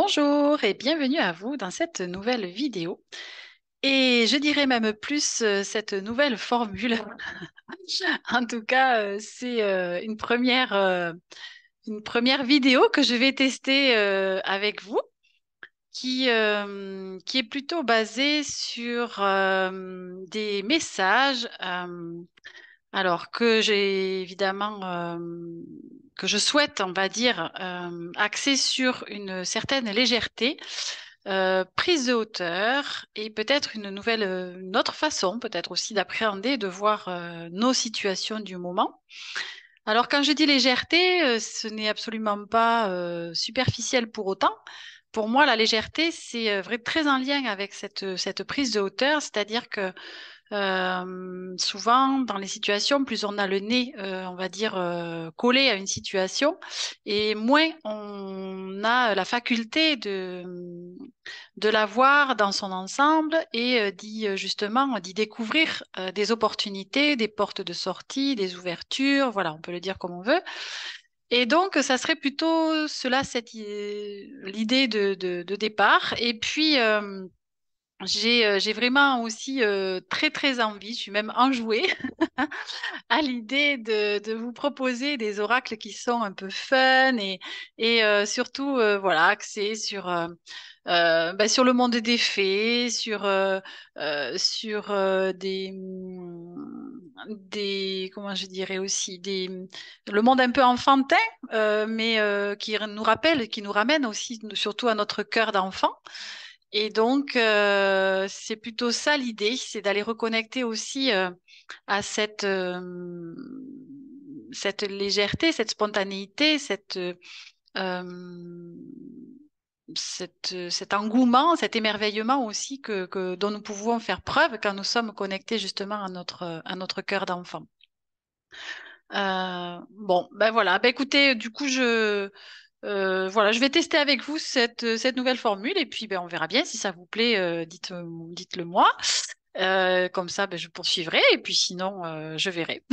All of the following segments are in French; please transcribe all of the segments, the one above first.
Bonjour et bienvenue à vous dans cette nouvelle vidéo. Et je dirais même plus cette nouvelle formule. En tout cas, c'est une première vidéo que je vais tester avec vous, qui est plutôt basée sur des messages. Alors que j'ai évidemment que je souhaite, on va dire, axer sur une certaine légèreté, prise de hauteur et peut-être une autre façon, peut-être aussi d'appréhender, de voir nos situations du moment. Alors quand je dis légèreté, ce n'est absolument pas superficiel pour autant. Pour moi, la légèreté, c'est très en lien avec cette prise de hauteur, c'est-à-dire que souvent, dans les situations, plus on a le nez, on va dire, collé à une situation, et moins on a la faculté de la voir dans son ensemble et justement d'y découvrir des opportunités, des portes de sortie, des ouvertures, voilà, on peut le dire comme on veut. Et donc, ça serait plutôt cela, l'idée de départ. Et puis, j'ai vraiment aussi très envie, je suis même enjouée à l'idée de vous proposer des oracles qui sont un peu fun et surtout voilà axés sur le monde des fées, sur des comment je dirais aussi des le monde un peu enfantin, mais qui nous ramène aussi surtout à notre cœur d'enfant. Et donc, c'est plutôt ça l'idée, c'est d'aller reconnecter aussi à cette légèreté, cette spontanéité, euh, cet engouement, cet émerveillement aussi dont nous pouvons faire preuve quand nous sommes connectés justement à notre cœur d'enfant. Bon, ben voilà. Ben écoutez, du coup, voilà, je vais tester avec vous cette nouvelle formule et puis ben, on verra bien si ça vous plaît. Dites-le moi. Comme ça, ben, je poursuivrai et puis sinon, je verrai.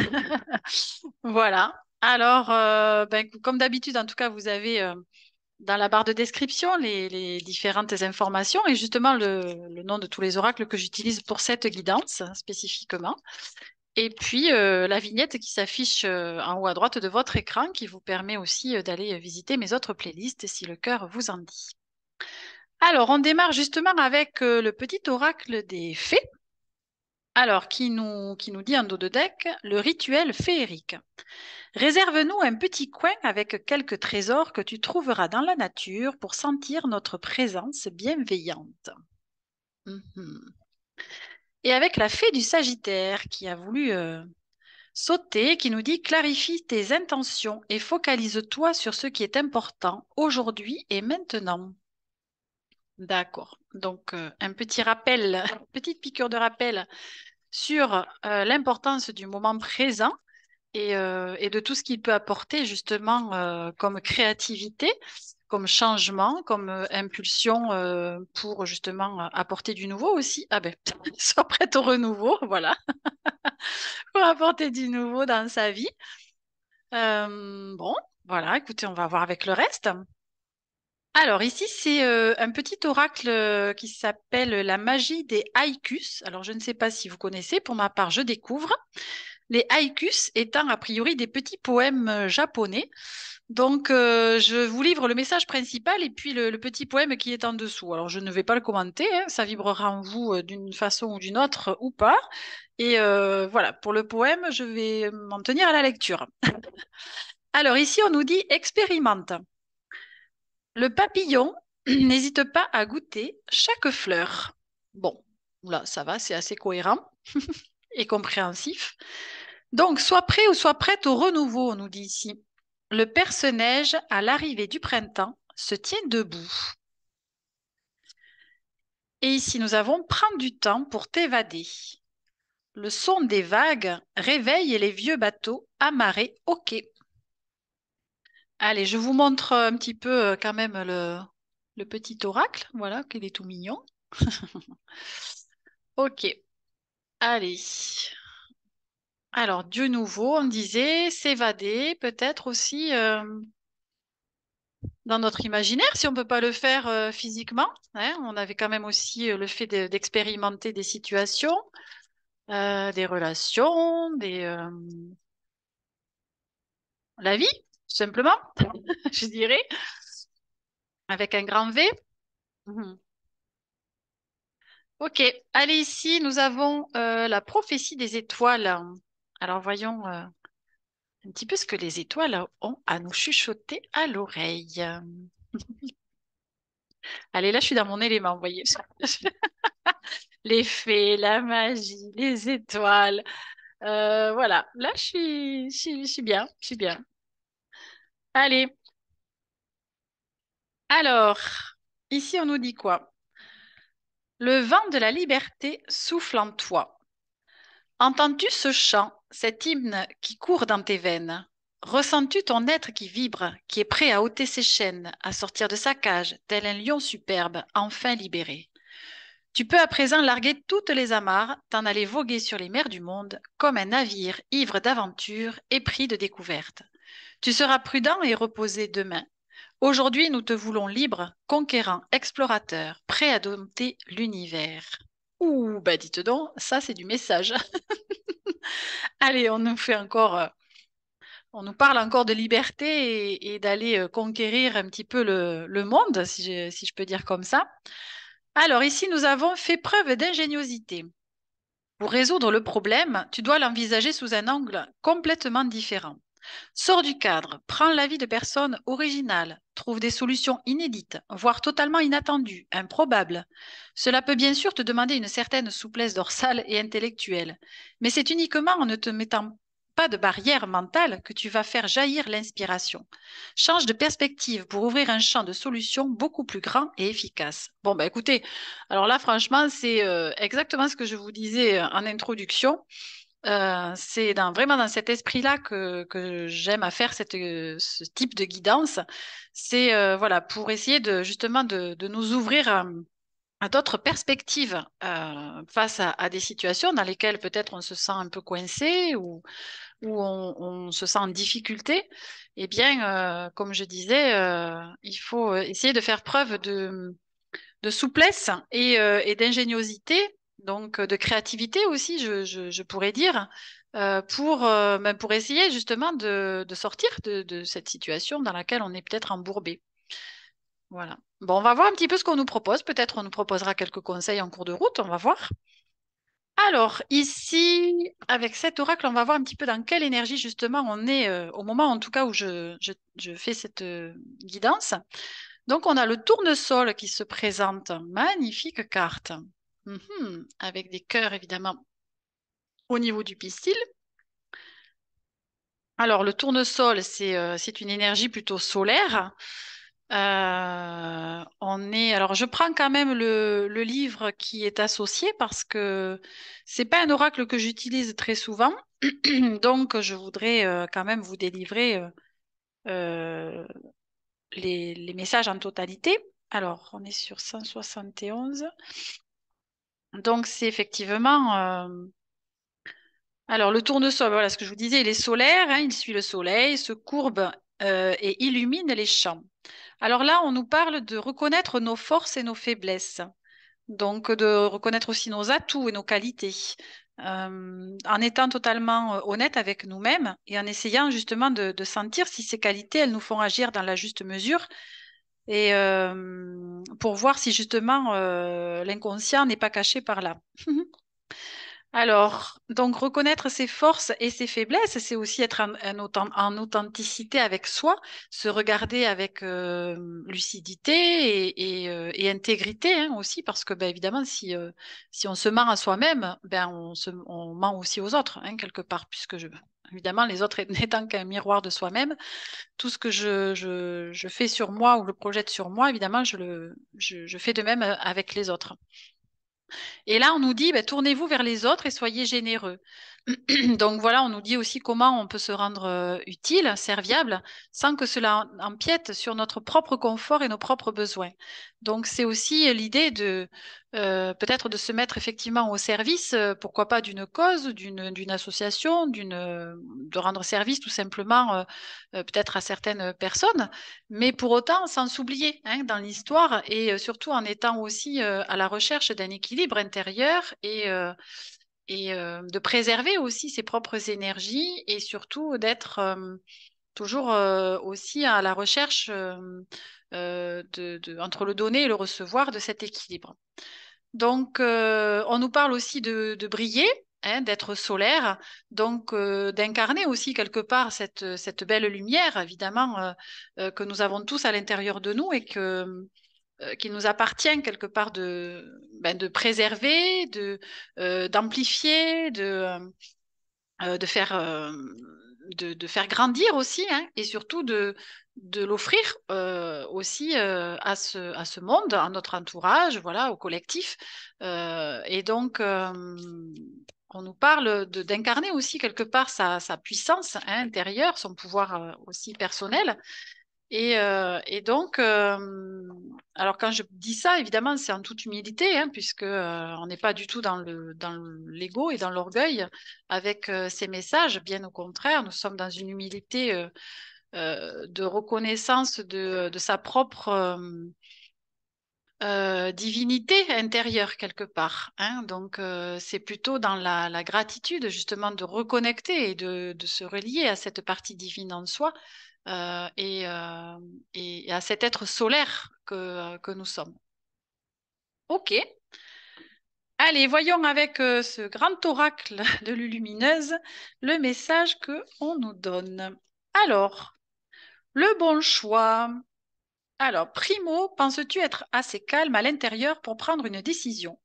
Voilà. Alors, ben, comme d'habitude, en tout cas, vous avez dans la barre de description les différentes informations et justement le nom de tous les oracles que j'utilise pour cette guidance spécifiquement. Et puis la vignette qui s'affiche en haut à droite de votre écran qui vous permet aussi d'aller visiter mes autres playlists si le cœur vous en dit. Alors, on démarre justement avec le petit oracle des fées. Alors, qui nous dit en dos de deck, le rituel féerique. Réserve-nous un petit coin avec quelques trésors que tu trouveras dans la nature pour sentir notre présence bienveillante. Mhm. Et avec la fée du Sagittaire qui a voulu sauter, qui nous dit clarifie tes intentions et focalise-toi sur ce qui est important aujourd'hui et maintenant. D'accord. Donc, un petit rappel, une petite piqûre de rappel sur l'importance du moment présent et de tout ce qu'il peut apporter justement comme créativité, comme changement, comme impulsion pour justement apporter du nouveau aussi. Ah ben, sois prête au renouveau, voilà, pour apporter du nouveau dans sa vie. Bon, voilà, écoutez, on va voir avec le reste. Alors ici, c'est un petit oracle qui s'appelle la magie des haïkus. Alors je ne sais pas si vous connaissez, pour ma part, je découvre. Les haïkus étant a priori des petits poèmes japonais. Donc je vous livre le message principal et puis le petit poème qui est en dessous. Alors je ne vais pas le commenter, hein, ça vibrera en vous d'une façon ou d'une autre ou pas. Et voilà, pour le poème, je vais m'en tenir à la lecture. Alors ici, on nous dit expérimente. Le papillon n'hésite pas à goûter chaque fleur. Bon, là, ça va, c'est assez cohérent et compréhensif. Donc, sois prêt ou sois prête au renouveau, on nous dit ici. Le perce-neige, à l'arrivée du printemps, se tient debout. Et ici, nous avons prendre du temps pour t'évader. Le son des vagues réveille les vieux bateaux amarrés au quai. Allez, je vous montre un petit peu quand même le petit oracle. Voilà, qu'il est tout mignon. Ok, allez. Alors, Dieu nouveau, on disait, s'évader, peut-être aussi dans notre imaginaire, si on ne peut pas le faire physiquement. Hein. On avait quand même aussi le fait d'expérimenter des situations, des relations, la vie, tout simplement, je dirais, avec un grand V. Mhm. Ok, allez ici, nous avons la prophétie des étoiles. Alors voyons un petit peu ce que les étoiles ont à nous chuchoter à l'oreille. Allez, là, je suis dans mon élément, vous voyez. Les fées, la magie, les étoiles. Voilà, là, je suis bien, je suis bien. Allez, alors, ici, on nous dit quoi? Le vent de la liberté souffle en toi. Entends-tu ce chant, cet hymne qui court dans tes veines? Ressens-tu ton être qui vibre, qui est prêt à ôter ses chaînes, à sortir de sa cage, tel un lion superbe, enfin libéré? Tu peux à présent larguer toutes les amarres, t'en aller voguer sur les mers du monde, comme un navire ivre d'aventure, épris de découvertes. Tu seras prudent et reposé demain. Aujourd'hui, nous te voulons libre, conquérant, explorateur, prêt à dompter l'univers. Ouh, bah dites donc, ça c'est du message. Allez, on nous parle encore de liberté et d'aller conquérir un petit peu le monde, si je peux dire comme ça. Alors ici, nous avons fait preuve d'ingéniosité. Pour résoudre le problème, tu dois l'envisager sous un angle complètement différent. Sors du cadre, prends l'avis de personnes originales, trouve des solutions inédites, voire totalement inattendues, improbables. Cela peut bien sûr te demander une certaine souplesse dorsale et intellectuelle, mais c'est uniquement en ne te mettant pas de barrière mentale que tu vas faire jaillir l'inspiration. Change de perspective pour ouvrir un champ de solutions beaucoup plus grand et efficace. Bon, bah écoutez, alors là, franchement, c'est exactement ce que je vous disais en introduction. C'est vraiment dans cet esprit-là que j'aime à faire ce type de guidance. C'est voilà, pour essayer justement de nous ouvrir à d'autres perspectives face à des situations dans lesquelles peut-être on se sent un peu coincé ou on se sent en difficulté. Eh bien, comme je disais, il faut essayer de faire preuve de souplesse et d'ingéniosité, donc de créativité aussi, je pourrais dire, pour essayer justement de sortir de cette situation dans laquelle on est peut-être embourbé. Voilà. Bon, on va voir un petit peu ce qu'on nous propose. Peut-être on nous proposera quelques conseils en cours de route, on va voir. Alors, ici, avec cet oracle, on va voir un petit peu dans quelle énergie justement on est au moment en tout cas où je fais cette guidance. Donc, on a le tournesol qui se présente. Magnifique carte. Avec des cœurs, évidemment, au niveau du pistil. Alors, le tournesol, c'est une énergie plutôt solaire. Alors, je prends quand même le livre qui est associé parce que c'est pas un oracle que j'utilise très souvent. Donc, je voudrais quand même vous délivrer euh, les messages en totalité. Alors, on est sur 171. Donc, c'est effectivement. Alors, le tournesol, voilà ce que je vous disais, il est solaire, hein, il suit le soleil, se courbe et illumine les champs. Alors là, on nous parle de reconnaître nos forces et nos faiblesses, donc de reconnaître aussi nos atouts et nos qualités, en étant totalement honnête avec nous-mêmes et en essayant justement de sentir si ces qualités, elles nous font agir dans la juste mesure et pour voir si justement l'inconscient n'est pas caché par là. Alors, donc reconnaître ses forces et ses faiblesses, c'est aussi être en authenticité avec soi, se regarder avec lucidité et intégrité hein, aussi, parce que ben, évidemment, si on se ment à soi-même, ben, on ment aussi aux autres, hein, quelque part, évidemment, les autres n'étant qu'un miroir de soi-même, tout ce que je fais sur moi ou le projette sur moi, évidemment, je fais de même avec les autres. Et là, on nous dit, ben, tournez-vous vers les autres et soyez généreux. Donc voilà, on nous dit aussi comment on peut se rendre utile, serviable, sans que cela empiète sur notre propre confort et nos propres besoins. Donc c'est aussi l'idée de peut-être de se mettre effectivement au service, pourquoi pas d'une cause, d'une association, de rendre service tout simplement peut-être à certaines personnes, mais pour autant sans s'oublier hein, dans l'histoire et surtout en étant aussi à la recherche d'un équilibre intérieur et de préserver aussi ses propres énergies et surtout d'être toujours aussi à la recherche entre le donner et le recevoir de cet équilibre. Donc, on nous parle aussi de briller, hein, d'être solaire, donc d'incarner aussi quelque part cette belle lumière, évidemment, que nous avons tous à l'intérieur de nous et qu'il nous appartient quelque part de préserver, d'amplifier, de faire, de faire grandir aussi, hein, et surtout de l'offrir aussi à ce monde, à notre entourage, voilà, au collectif. Et donc, on nous parle d'incarner aussi quelque part sa puissance hein, intérieure, son pouvoir aussi personnel. Et donc, alors quand je dis ça, évidemment, c'est en toute humilité, hein, puisque on n'est pas du tout dans l'ego et dans l'orgueil avec ces messages. Bien au contraire, nous sommes dans une humilité de reconnaissance de sa propre divinité intérieure quelque part. Hein. Donc, c'est plutôt dans la gratitude justement de reconnecter et de se relier à cette partie divine en soi euh, et, euh, et à cet être solaire que nous sommes. Ok, allez, voyons avec ce grand oracle de Lulumineuse le message que on nous donne. Alors, le bon choix. Alors, primo, penses-tu être assez calme à l'intérieur pour prendre une décision?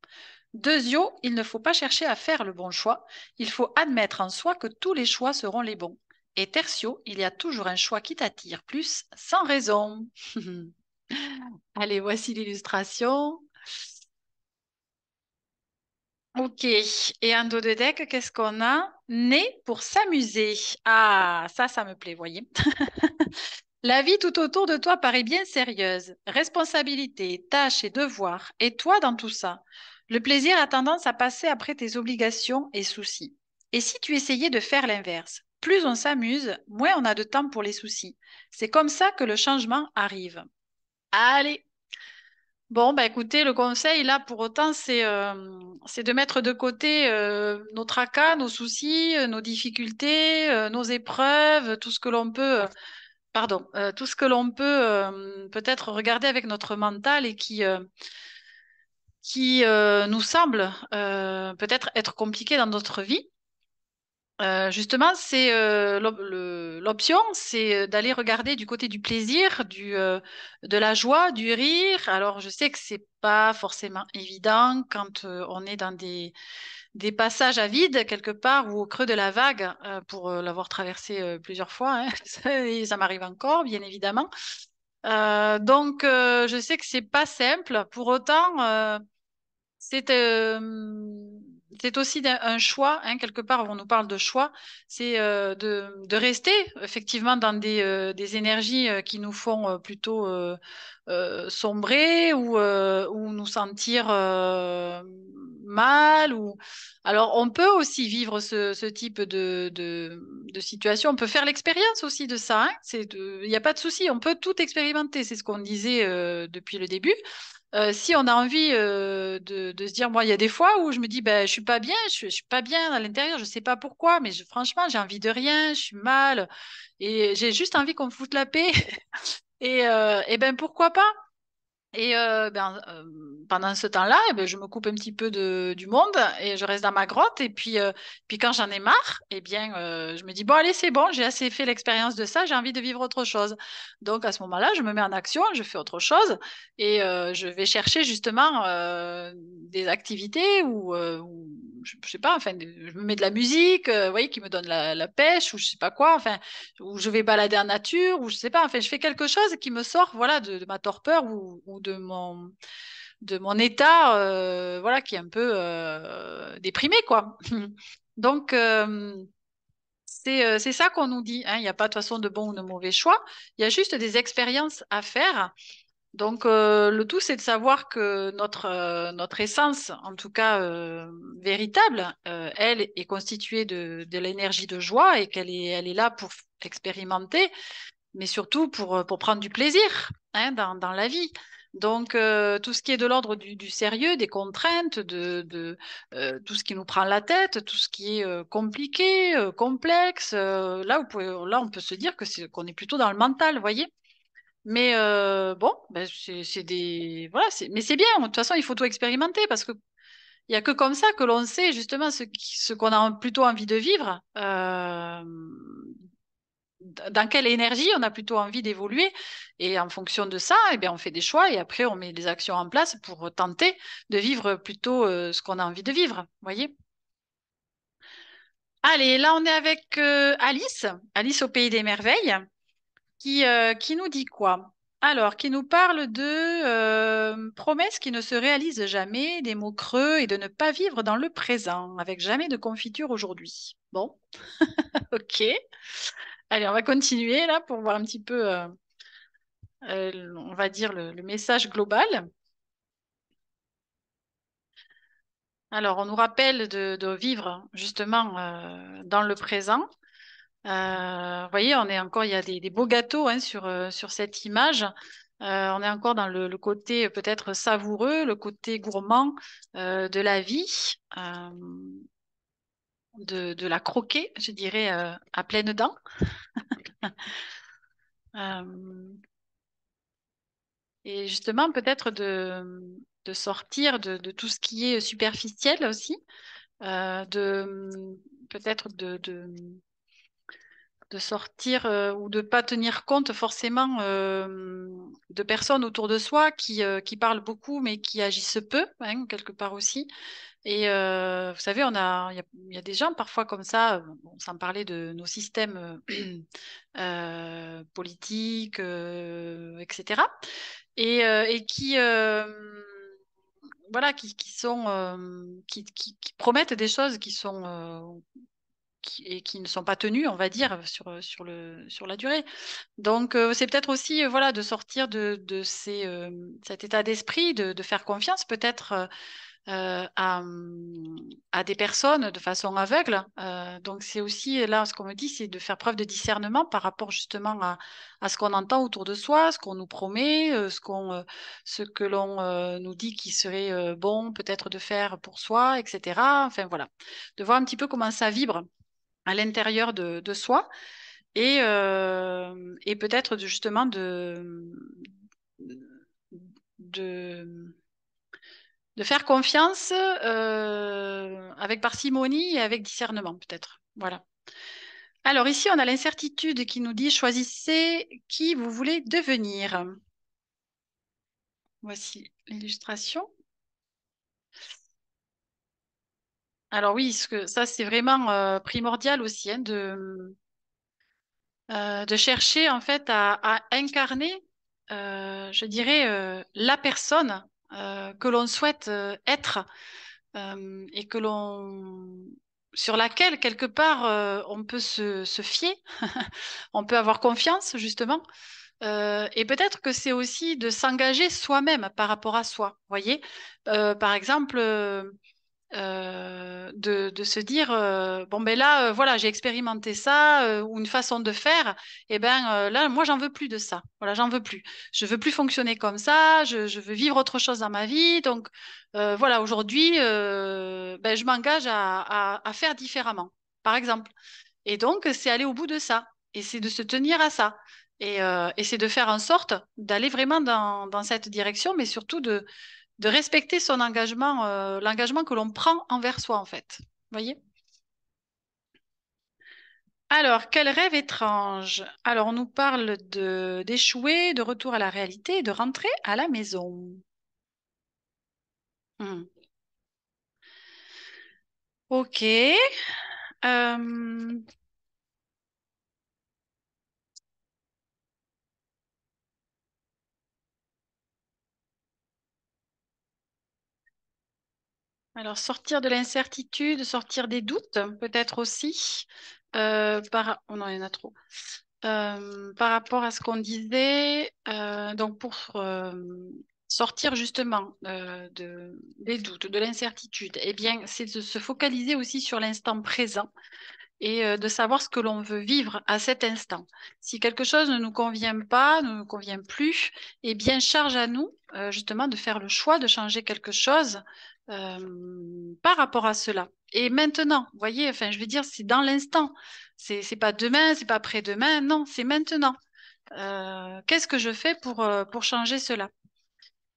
Deuxio, il ne faut pas chercher à faire le bon choix, il faut admettre en soi que tous les choix seront les bons. Et tertio, il y a toujours un choix qui t'attire plus sans raison. Allez, voici l'illustration. Ok, et en dos de deck, qu'est-ce qu'on a? Né pour s'amuser. Ah, ça me plaît, voyez. La vie tout autour de toi paraît bien sérieuse. Responsabilités, tâches et devoirs. Et toi dans tout ça? Le plaisir a tendance à passer après tes obligations et soucis. Et si tu essayais de faire l'inverse? Plus on s'amuse, moins on a de temps pour les soucis. C'est comme ça que le changement arrive. Allez, bon, bah écoutez, le conseil là, pour autant, c'est de mettre de côté nos tracas, nos soucis, nos difficultés, nos épreuves, tout ce que l'on peut, pardon, tout ce que l'on peut peut-être regarder avec notre mental et qui nous semble peut-être être compliqué dans notre vie. Justement, c'est l'option, c'est d'aller regarder du côté du plaisir, de la joie, du rire. Alors, je sais que c'est pas forcément évident quand on est dans des passages à vide quelque part ou au creux de la vague, pour l'avoir traversé plusieurs fois, hein. Et ça m'arrive encore, bien évidemment. Donc, je sais que c'est pas simple. Pour autant, c'est c'est aussi un choix, hein, quelque part, où on nous parle de choix, c'est de rester effectivement dans des énergies qui nous font plutôt sombrer ou nous sentir mal. Alors, on peut aussi vivre ce type de situation. On peut faire l'expérience aussi de ça. Hein. Il n'y a pas de souci, on peut tout expérimenter. C'est ce qu'on disait depuis le début. Si on a envie de se dire, moi, il y a des fois où je me dis, ben, je suis pas bien, je suis pas bien à l'intérieur, je sais pas pourquoi, mais franchement, j'ai envie de rien, je suis mal et j'ai juste envie qu'on me foute la paix. Et ben, pourquoi pas? Pendant ce temps-là, eh ben, je me coupe un petit peu du monde et je reste dans ma grotte. Et puis quand j'en ai marre, eh bien, je me dis, bon, allez, c'est bon, j'ai assez fait l'expérience de ça, j'ai envie de vivre autre chose. Donc à ce moment-là, je me mets en action, je fais autre chose et je vais chercher justement des activités où je sais pas, enfin, je me mets de la musique, vous voyez, qui me donne la pêche ou je sais pas quoi, enfin, où je vais balader en nature, ou je sais pas, enfin, je fais quelque chose qui me sort, voilà, de ma torpeur ou de mon état, voilà, qui est un peu déprimé, quoi. Donc, c'est ça qu'on nous dit, hein. Il n'y a pas de toute façon de bon ou de mauvais choix. Il y a juste des expériences à faire. Donc, le tout, c'est de savoir que notre essence, en tout cas véritable, elle est constituée de l'énergie de joie et elle est là pour expérimenter, mais surtout pour prendre du plaisir, hein, dans la vie. Donc, tout ce qui est de l'ordre du sérieux, des contraintes, tout ce qui nous prend la tête, tout ce qui est compliqué, complexe, là, on peut se dire qu'on est plutôt dans le mental, vous voyez. Mais bon, ben, c'est des voilà, mais c'est bien. De toute façon, il faut tout expérimenter parce que il y a que comme ça que l'on sait justement ce qu'on a plutôt envie de vivre, dans quelle énergie on a plutôt envie d'évoluer. Et en fonction de ça, eh bien, on fait des choix et après on met des actions en place pour tenter de vivre plutôt ce qu'on a envie de vivre. Vous voyez? Allez, là on est avec Alice, Alice au pays des merveilles. Qui nous dit quoi? Alors, qui nous parle de promesses qui ne se réalisent jamais, des mots creux et de ne pas vivre dans le présent, avec jamais de confiture aujourd'hui. Bon, ok. Allez, on va continuer là pour voir un petit peu, on va dire, le message global. Alors, on nous rappelle de vivre justement dans le présent. Vous voyez, on est encore, il y a des beaux gâteaux hein, sur cette image. On est encore dans le côté peut-être savoureux, le côté gourmand de la vie, euh, de la croquer, je dirais, à pleines dents. Euh, et justement, peut-être de sortir de tout ce qui est superficiel aussi, peut-être de sortir ou de pas tenir compte forcément de personnes autour de soi qui parlent beaucoup mais qui agissent peu, hein, quelque part aussi. Et vous savez, il y a des gens parfois comme ça, bon, sans parler de nos systèmes politiques, etc. Et voilà, qui sont, qui promettent des choses qui sont et qui ne sont pas tenus, on va dire, sur la durée. Donc, c'est peut-être aussi, voilà, de sortir cet état d'esprit, de faire confiance peut-être à des personnes de façon aveugle. Donc, c'est aussi, là, ce qu'on me dit, c'est de faire preuve de discernement par rapport justement à ce qu'on entend autour de soi, ce qu'on nous promet, ce que l'on nous dit qui serait bon peut-être de faire pour soi, etc. Enfin, voilà. De voir un petit peu comment ça vibre à l'intérieur de soi et peut-être justement de, de faire confiance avec parcimonie et avec discernement, peut-être. Voilà. Alors ici, on a l'incertitude qui nous dit choisissez qui vous voulez devenir. Voici l'illustration. Alors oui, ça c'est vraiment primordial aussi hein, de chercher en fait à incarner, je dirais, la personne que l'on souhaite être et sur laquelle quelque part on peut se fier, on peut avoir confiance justement. Et peut-être que c'est aussi de s'engager soi-même par rapport à soi. Vous voyez, par exemple. De se dire bon ben là voilà j'ai expérimenté ça ou une façon de faire et ben là moi j'en veux plus de ça voilà j'en veux plus je veux plus fonctionner comme ça je veux vivre autre chose dans ma vie donc voilà aujourd'hui ben, je m'engage à faire différemment par exemple et donc c'est aller au bout de ça et c'est de se tenir à ça et c'est de faire en sorte d'aller vraiment dans cette direction mais surtout de respecter son engagement, l'engagement que l'on prend envers soi, en fait. Vous voyez? Alors, quel rêve étrange. Alors, on nous parle d'échouer, de retour à la réalité et de rentrer à la maison. Hmm. Ok. Euh, Alors, sortir de l'incertitude, sortir des doutes, peut-être aussi. Oh non, il y en a trop. Par rapport à ce qu'on disait, donc pour sortir justement des doutes, de l'incertitude, eh bien, c'est de se focaliser aussi sur l'instant présent et de savoir ce que l'on veut vivre à cet instant. Si quelque chose ne nous convient pas, ne nous convient plus, eh bien, charge à nous justement de faire le choix de changer quelque chose par rapport à cela. Et maintenant, vous voyez, enfin, je veux dire, c'est dans l'instant. C'est pas demain, c'est pas après-demain, non, c'est maintenant. Qu'est-ce que je fais pour changer cela?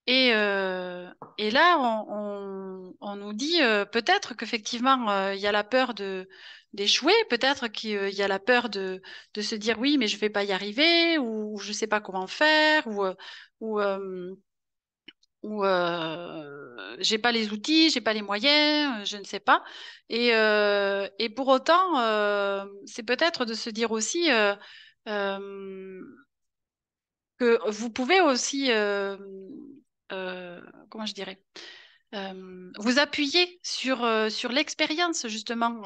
Et, euh, et là, on nous dit peut-être qu'effectivement, il y a la peur d'échouer, peut-être qu'il y a la peur de se dire oui, mais je vais pas y arriver, ou je sais pas comment faire, ou, euh, ou j'ai pas les outils, j'ai pas les moyens, je ne sais pas. Et pour autant, c'est peut-être de se dire aussi euh, que vous pouvez aussi, comment je dirais, vous appuyer sur l'expérience, justement,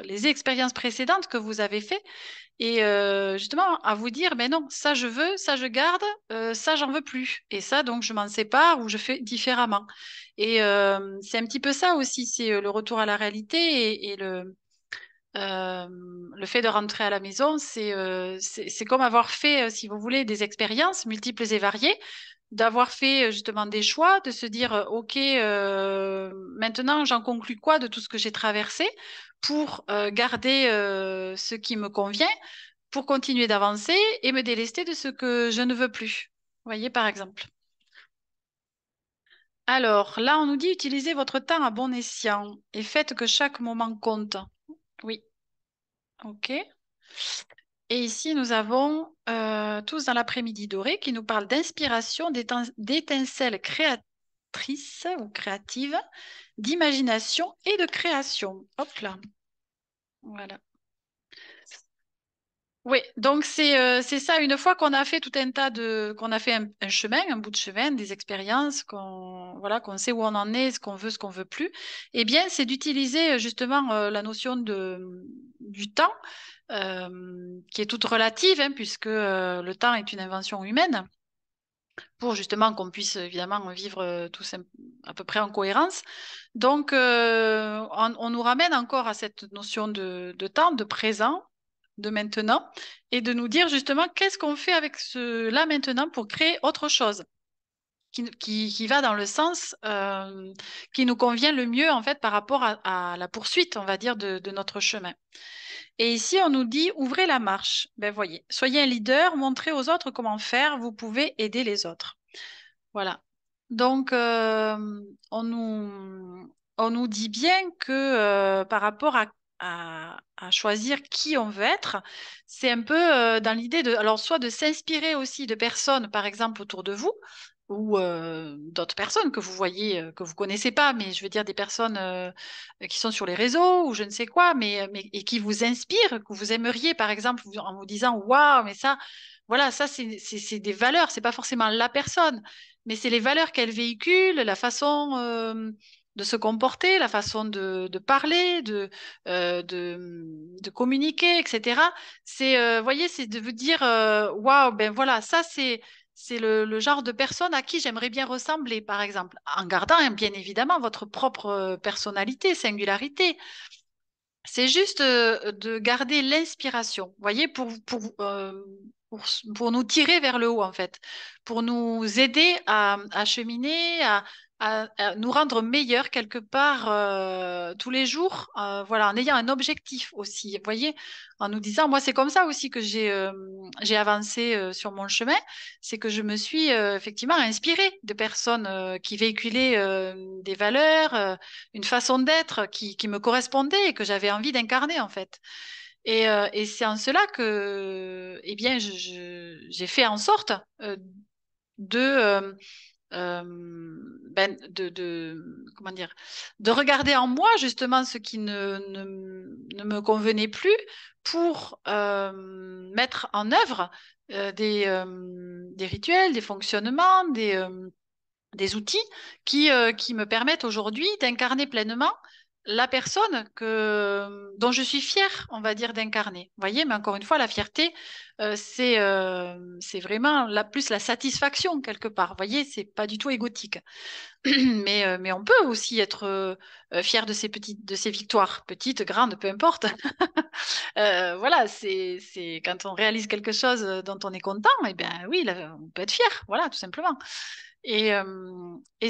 les expériences précédentes que vous avez fait, et justement à vous dire, mais non, ça je veux, ça je garde, ça j'en veux plus, et ça donc je m'en sépare ou je fais différemment. Et c'est un petit peu ça aussi, c'est le retour à la réalité et euh, le fait de rentrer à la maison, c'est comme avoir fait, si vous voulez, des expériences multiples et variées, d'avoir fait justement des choix, de se dire, OK, maintenant j'en conclus quoi de tout ce que j'ai traversé pour garder ce qui me convient, pour continuer d'avancer et me délester de ce que je ne veux plus. Vous voyez, par exemple. Alors, là, on nous dit utilisez votre temps à bon escient et faites que chaque moment compte. Oui, OK. Et ici, nous avons tous dans l'après-midi doré qui nous parle d'inspiration, d'étincelles créatrices ou créatives, d'imagination et de création. Hop là, voilà. Oui, donc c'est ça. Une fois qu'on a fait tout un tas qu'on a fait un chemin, un bout de chemin, des expériences, qu'on sait où on en est, ce qu'on veut plus, eh bien, c'est d'utiliser justement la notion du temps, qui est toute relative, hein, puisque le temps est une invention humaine, pour justement qu'on puisse évidemment vivre à peu près en cohérence. Donc, on nous ramène encore à cette notion de temps, de présent, de maintenant, et de nous dire justement qu'est-ce qu'on fait avec ce là maintenant pour créer autre chose qui va dans le sens qui nous convient le mieux en fait par rapport à la poursuite, on va dire, de notre chemin. Et ici, on nous dit ouvrez la marche. Ben voyez, soyez un leader, montrez aux autres comment faire, vous pouvez aider les autres. Voilà. Donc, on nous dit bien que par rapport à choisir qui on veut être, c'est un peu dans l'idée de, alors soit de s'inspirer aussi de personnes, par exemple, autour de vous, ou d'autres personnes que vous voyez, que vous connaissez pas, mais je veux dire des personnes qui sont sur les réseaux ou je ne sais quoi, mais et qui vous inspirent, que vous aimeriez, par exemple, en vous disant, waouh, mais ça, voilà, ça, c'est des valeurs, c'est pas forcément la personne mais c'est les valeurs qu'elle véhicule, la façon de se comporter, la façon de parler, de communiquer, etc. Vous voyez, c'est de vous dire, waouh, ben voilà, ça c'est le genre de personne à qui j'aimerais bien ressembler, par exemple, en gardant hein, bien évidemment votre propre personnalité, singularité. C'est juste de garder l'inspiration, vous voyez, pour, pour nous tirer vers le haut, en fait, pour nous aider à cheminer, à nous rendre meilleurs quelque part tous les jours, voilà, en ayant un objectif aussi, vous voyez, en nous disant, moi, c'est comme ça aussi que j'ai avancé sur mon chemin, c'est que je me suis effectivement inspirée de personnes qui véhiculaient des valeurs, une façon d'être qui me correspondait et que j'avais envie d'incarner en fait. Et c'est en cela que, eh bien, j'ai fait en sorte de, euh, comment dire, de regarder en moi justement ce qui ne me convenait plus pour mettre en œuvre des rituels, des fonctionnements, des outils qui me permettent aujourd'hui d'incarner pleinement la personne dont je suis fière, on va dire, d'incarner. Vous voyez, mais encore une fois, la fierté, c'est vraiment plus la satisfaction quelque part. Vous voyez, c'est pas du tout égotique. Mais on peut aussi être fier de de ses victoires, petites, grandes, peu importe. Voilà, c'est quand on réalise quelque chose dont on est content, et bien oui, là, on peut être fier, voilà, tout simplement. Et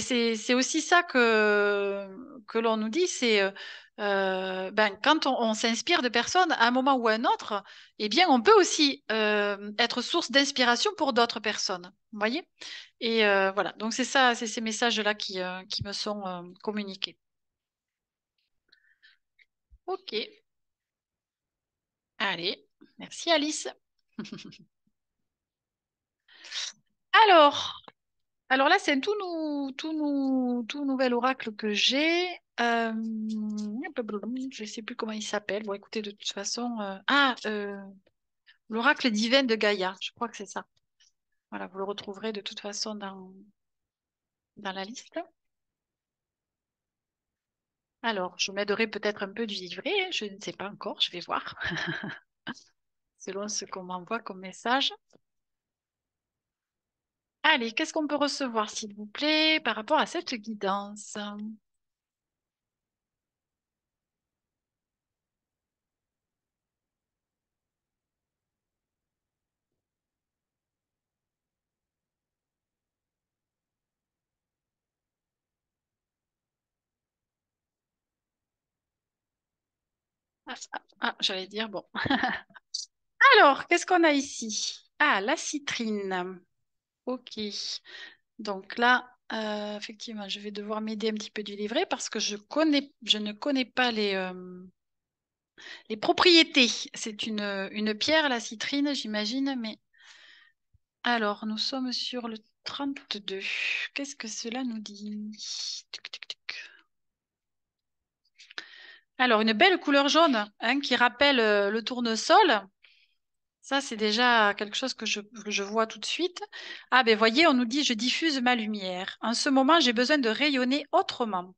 c'est aussi ça que l'on nous dit, c'est ben, quand on s'inspire de personnes à un moment ou à un autre, eh bien, on peut aussi être source d'inspiration pour d'autres personnes. Vous voyez? Et voilà, donc c'est ça, c'est ces messages-là qui me sont communiqués. Ok, allez, merci Alice. Alors, alors là, c'est un tout nouvel oracle que j'ai. Je ne sais plus comment il s'appelle. Bon, écoutez, de toute façon, l'oracle divin de Gaïa. Je crois que c'est ça. Voilà, vous le retrouverez de toute façon dans la liste. Alors, je m'aiderai peut-être un peu du livret, hein, je ne sais pas encore, je vais voir, selon ce qu'on m'envoie comme message. Allez, qu'est-ce qu'on peut recevoir, s'il vous plaît, par rapport à cette guidance? J'allais dire, bon. Alors, qu'est-ce qu'on a ici? Ah, la citrine. Ok. Donc là, effectivement, je vais devoir m'aider un petit peu du livret parce que je ne connais pas les propriétés. C'est une pierre, la citrine, j'imagine, mais alors, nous sommes sur le 32. Qu'est-ce que cela nous dit? Tuc, tuc, tuc. Alors, une belle couleur jaune, hein, qui rappelle le tournesol. Ça, c'est déjà quelque chose que je vois tout de suite. Ah, ben voyez, on nous dit, je diffuse ma lumière. En ce moment, j'ai besoin de rayonner autrement.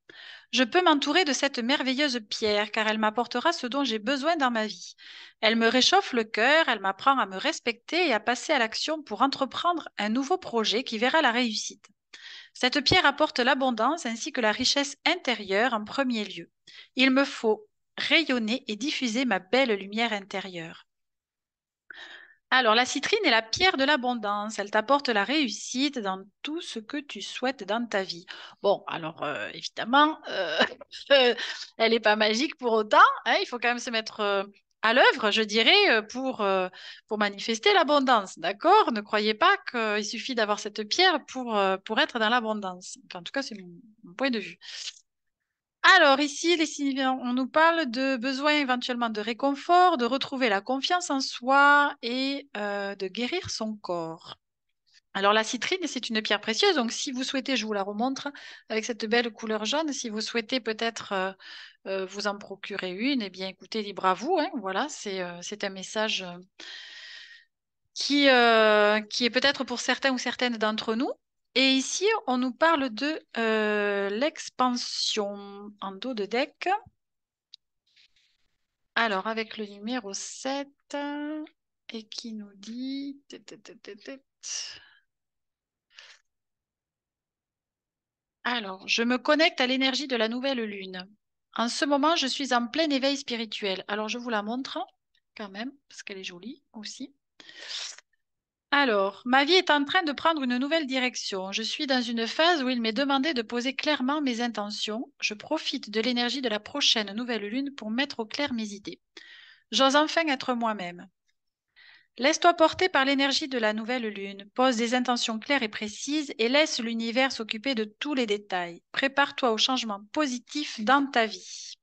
Je peux m'entourer de cette merveilleuse pierre, car elle m'apportera ce dont j'ai besoin dans ma vie. Elle me réchauffe le cœur, elle m'apprend à me respecter et à passer à l'action pour entreprendre un nouveau projet qui verra la réussite. Cette pierre apporte l'abondance ainsi que la richesse intérieure en premier lieu. Il me faut rayonner et diffuser ma belle lumière intérieure. Alors, la citrine est la pierre de l'abondance. Elle t'apporte la réussite dans tout ce que tu souhaites dans ta vie. Bon, alors évidemment, elle n'est pas magique pour autant, hein. Il faut quand même se mettre à l'œuvre, je dirais, pour manifester l'abondance. D'accord? Ne croyez pas qu'il suffit d'avoir cette pierre pour être dans l'abondance. Enfin, en tout cas, c'est mon point de vue. Alors, ici, on nous parle de besoin éventuellement de réconfort, de retrouver la confiance en soi et de guérir son corps. Alors, la citrine, c'est une pierre précieuse. Donc, si vous souhaitez, je vous la remontre avec cette belle couleur jaune. Si vous souhaitez peut-être vous en procurer une, eh bien, écoutez, libre à vous, hein. Voilà, c'est un message qui est peut-être pour certains ou certaines d'entre nous. Et ici, on nous parle de l'expansion en dos de deck. Alors, avec le numéro 7 et qui nous dit... Alors, je me connecte à l'énergie de la nouvelle lune. En ce moment, je suis en plein éveil spirituel. Alors, je vous la montre quand même, parce qu'elle est jolie aussi. Alors, ma vie est en train de prendre une nouvelle direction. Je suis dans une phase où il m'est demandé de poser clairement mes intentions. Je profite de l'énergie de la prochaine nouvelle lune pour mettre au clair mes idées. J'ose enfin être moi-même. Laisse-toi porter par l'énergie de la nouvelle lune. Pose des intentions claires et précises et laisse l'univers s'occuper de tous les détails. Prépare-toi au changement positif dans ta vie.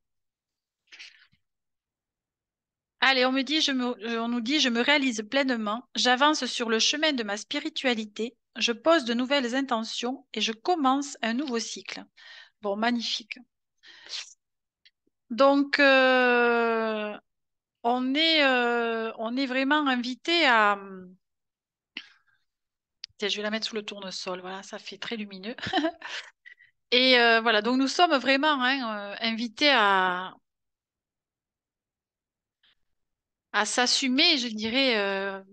Allez, on nous dit, je me réalise pleinement, j'avance sur le chemin de ma spiritualité, je pose de nouvelles intentions et je commence un nouveau cycle. Bon, magnifique. Donc, on est vraiment invité Tiens, je vais la mettre sous le tournesol. Voilà, ça fait très lumineux. Et voilà, donc nous sommes vraiment hein, invités à s'assumer, je dirais,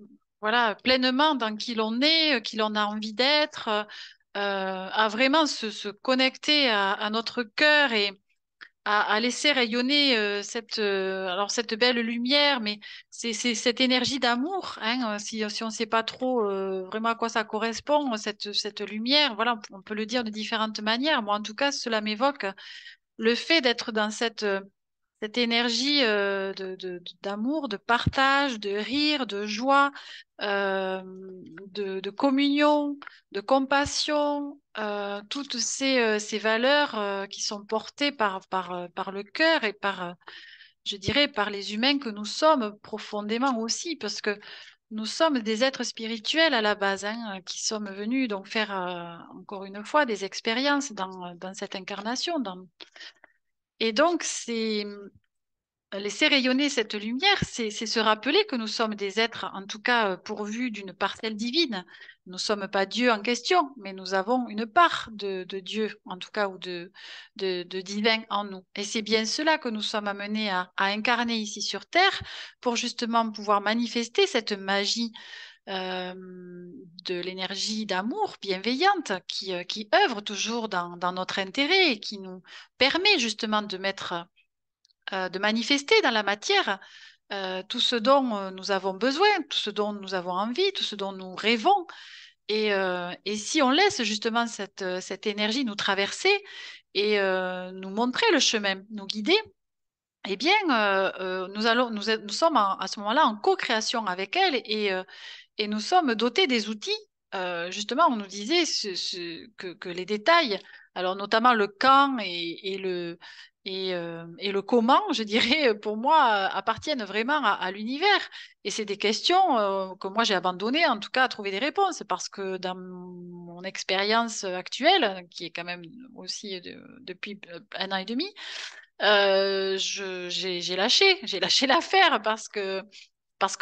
voilà, pleinement dans qui l'on est, qui l'on a envie d'être, à vraiment se connecter à notre cœur et à laisser rayonner alors cette belle lumière, mais c'est cette énergie d'amour, hein, si on ne sait pas trop vraiment à quoi ça correspond, cette lumière, voilà, on peut le dire de différentes manières. Moi, en tout cas, cela m'évoque le fait d'être dans cette énergie d'amour, de partage, de rire, de joie, de communion, de compassion, toutes ces valeurs qui sont portées par le cœur et je dirais, par les humains que nous sommes profondément aussi, parce que nous sommes des êtres spirituels à la base, hein, qui sommes venus donc faire encore une fois des expériences dans cette incarnation. Et donc, c'est laisser rayonner cette lumière, c'est se rappeler que nous sommes des êtres, en tout cas pourvus d'une parcelle divine. Nous ne sommes pas Dieu en question, mais nous avons une part de Dieu, en tout cas, ou de divin en nous. Et c'est bien cela que nous sommes amenés à incarner ici sur Terre pour justement pouvoir manifester cette magie de l'énergie d'amour bienveillante qui œuvre toujours dans notre intérêt et qui nous permet justement de manifester dans la matière tout ce dont nous avons besoin, tout ce dont nous avons envie, tout ce dont nous rêvons. Et si on laisse justement cette énergie nous traverser et nous montrer le chemin, nous guider, eh bien, nous sommes à ce moment-là en co-création avec elle et nous sommes dotés des outils. Justement, on nous disait que les détails, alors notamment le quand et le comment, je dirais, pour moi, appartiennent vraiment à l'univers. Et c'est des questions que moi j'ai abandonnées, en tout cas, à trouver des réponses, parce que dans mon expérience actuelle, qui est quand même aussi depuis 1 an et demi, j'ai lâché l'affaire parce que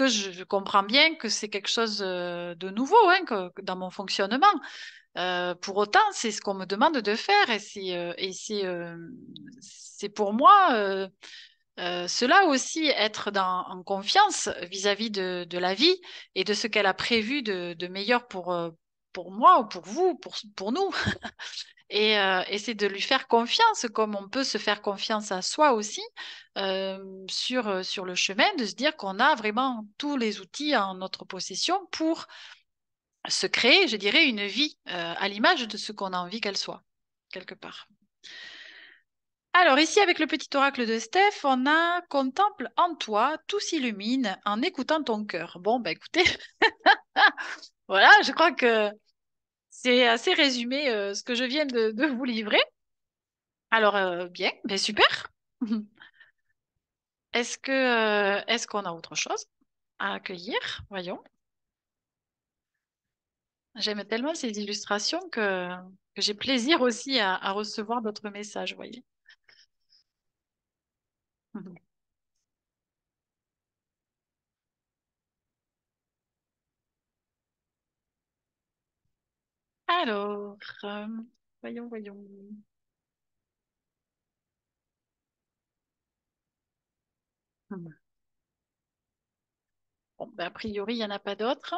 je comprends bien que c'est quelque chose de nouveau hein, que dans mon fonctionnement. Pour autant, c'est ce qu'on me demande de faire c'est pour moi cela aussi être en confiance vis-à-vis de la vie et de ce qu'elle a prévu de meilleur pour moi ou pour vous, pour nous. Et c'est de lui faire confiance, comme on peut se faire confiance à soi aussi, sur le chemin, de se dire qu'on a vraiment tous les outils en notre possession pour se créer, je dirais, une vie à l'image de ce qu'on a envie qu'elle soit, quelque part. Alors ici, avec le petit oracle de Steph, on a contemple en toi, tout s'illumine en écoutant ton cœur. Bon, bah écoutez, voilà, je crois que c'est assez résumé ce que je viens de vous livrer. Alors, bien, ben super. Est-ce qu'on a autre chose à accueillir? Voyons. J'aime tellement ces illustrations que j'ai plaisir aussi à recevoir d'autres messages, voyez. Alors, voyons. Hmm. Bon, ben, a priori, il n'y en a pas d'autres.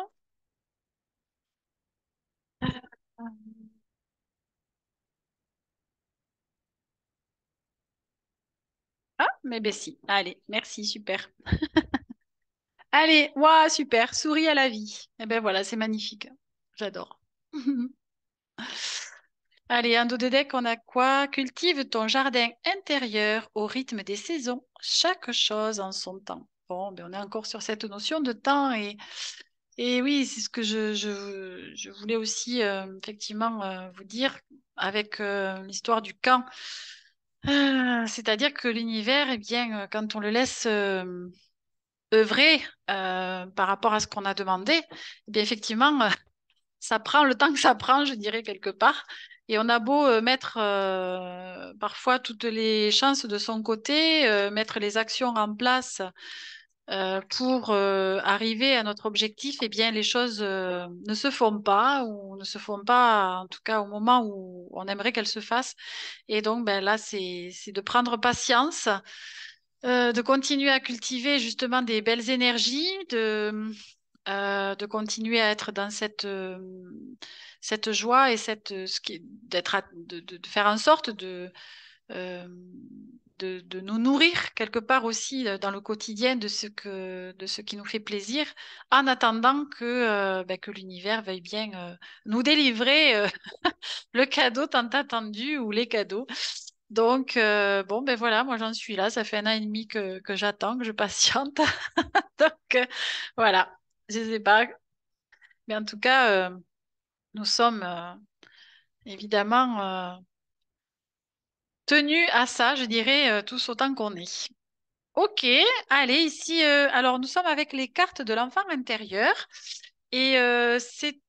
Ah, mais ben si. Allez, merci, super. Allez, waouh, super. Souris à la vie. Eh ben voilà, c'est magnifique. J'adore. Allez, en dos de deck, on a quoi? Cultive ton jardin intérieur au rythme des saisons, chaque chose en son temps. Bon, ben on est encore sur cette notion de temps et oui, c'est ce que je voulais aussi effectivement vous dire avec l'histoire du camp. C'est-à-dire que l'univers, eh bien, quand on le laisse œuvrer par rapport à ce qu'on a demandé, eh bien, effectivement, ça prend le temps que ça prend, je dirais, quelque part. Et on a beau mettre parfois toutes les chances de son côté, mettre les actions en place pour arriver à notre objectif, eh bien, les choses ne se font pas ou ne se font pas, en tout cas au moment où on aimerait qu'elles se fassent. Et donc, ben, là, c'est de prendre patience, de continuer à cultiver justement des belles énergies, de continuer à être dans cette joie et de faire en sorte euh, de nous nourrir quelque part aussi dans le quotidien de ce qui nous fait plaisir, en attendant que l'univers veuille bien nous délivrer le cadeau tant attendu ou les cadeaux. Donc, bon, ben voilà, moi j'en suis là. Ça fait 1 an et demi que j'attends, que je patiente. Donc, voilà, je sais pas. Mais en tout cas, nous sommes évidemment tenus à ça, je dirais, tous autant qu'on est. Ok, allez, ici, alors nous sommes avec les cartes de l'enfant intérieur et c'est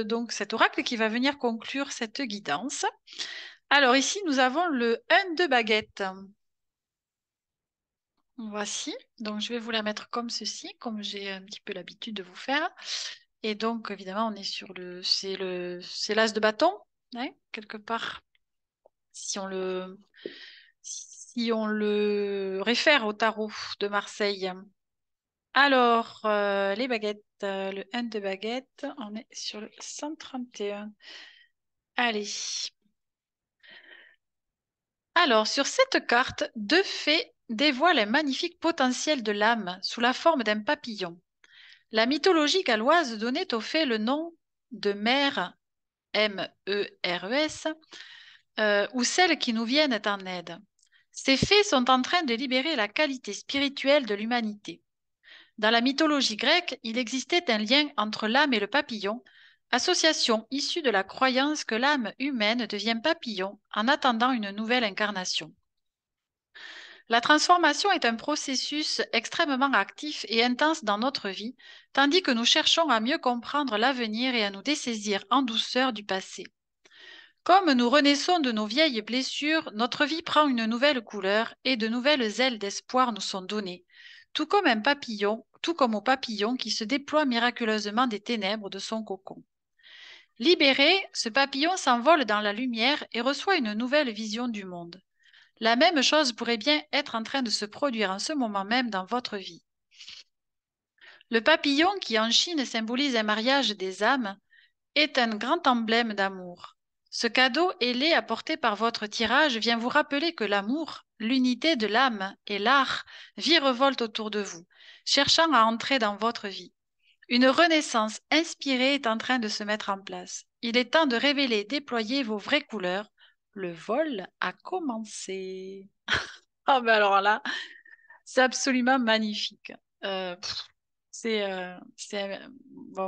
donc cet oracle qui va venir conclure cette guidance. Alors ici, nous avons le 1 de baguette. Voici, donc je vais vous la mettre comme ceci, comme j'ai un petit peu l'habitude de vous faire. Et donc, évidemment, on est sur c'est l'as de bâton, hein, quelque part. Si on le, si on le réfère au tarot de Marseille. Alors, les baguettes, le 1 de baguette, on est sur le 131. Allez. Alors, sur cette carte, deux faits dévoilent un magnifique potentiel de l'âme sous la forme d'un papillon. La mythologie galloise donnait au fait le nom de mère, MERES, ou celles qui nous viennent en aide. Ces faits sont en train de libérer la qualité spirituelle de l'humanité. Dans la mythologie grecque, il existait un lien entre l'âme et le papillon, association issue de la croyance que l'âme humaine devient papillon en attendant une nouvelle incarnation. La transformation est un processus extrêmement actif et intense dans notre vie, tandis que nous cherchons à mieux comprendre l'avenir et à nous dessaisir en douceur du passé. Comme nous renaissons de nos vieilles blessures, notre vie prend une nouvelle couleur et de nouvelles ailes d'espoir nous sont données, tout comme au papillon qui se déploie miraculeusement des ténèbres de son cocon. Libéré, ce papillon s'envole dans la lumière et reçoit une nouvelle vision du monde. La même chose pourrait bien être en train de se produire en ce moment même dans votre vie. Le papillon, qui en Chine symbolise un mariage des âmes, est un grand emblème d'amour. Ce cadeau ailé apporté par votre tirage vient vous rappeler que l'amour, l'unité de l'âme et l'art virevoltent autour de vous, cherchant à entrer dans votre vie. Une renaissance inspirée est en train de se mettre en place. Il est temps de révéler et déployer vos vraies couleurs. Le vol a commencé. Ah ben alors là, c'est absolument magnifique. Bon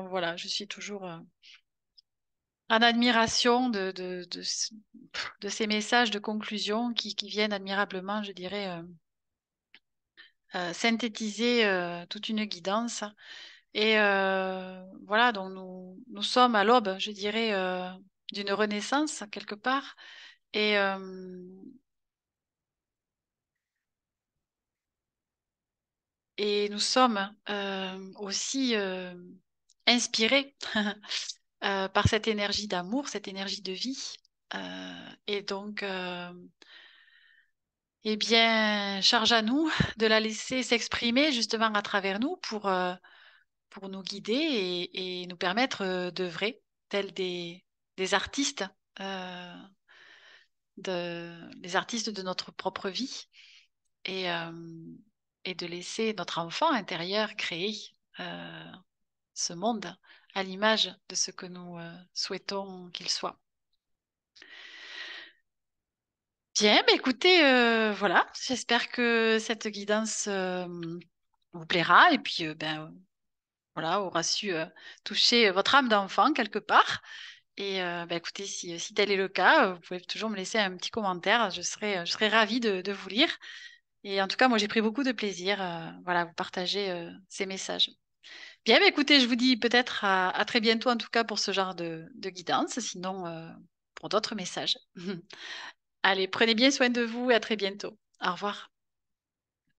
voilà, je suis toujours en admiration de ces messages de conclusion qui viennent admirablement, je dirais, synthétiser toute une guidance. Et voilà, donc nous sommes à l'aube, je dirais, d'une renaissance quelque part. Et, et nous sommes aussi inspirés par cette énergie d'amour, cette énergie de vie. Et donc, eh bien, charge à nous de la laisser s'exprimer justement à travers nous pour nous guider et nous permettre d'œuvrer, tels des artistes, euh, des artistes de notre propre vie et, euh, et de laisser notre enfant intérieur créer euh, ce monde à l'image de ce que nous souhaitons qu'il soit. Bien, bah écoutez, voilà, j'espère que cette guidance vous plaira et puis voilà, aura su toucher votre âme d'enfant quelque part. Et bah, écoutez, si tel est le cas, vous pouvez toujours me laisser un petit commentaire. Je serais ravie de vous lire. Et en tout cas, moi, j'ai pris beaucoup de plaisir voilà, à vous partager ces messages. Bien, bah, écoutez, je vous dis peut-être à très bientôt, en tout cas, pour ce genre de guidance, sinon pour d'autres messages. Allez, prenez bien soin de vous et à très bientôt. Au revoir.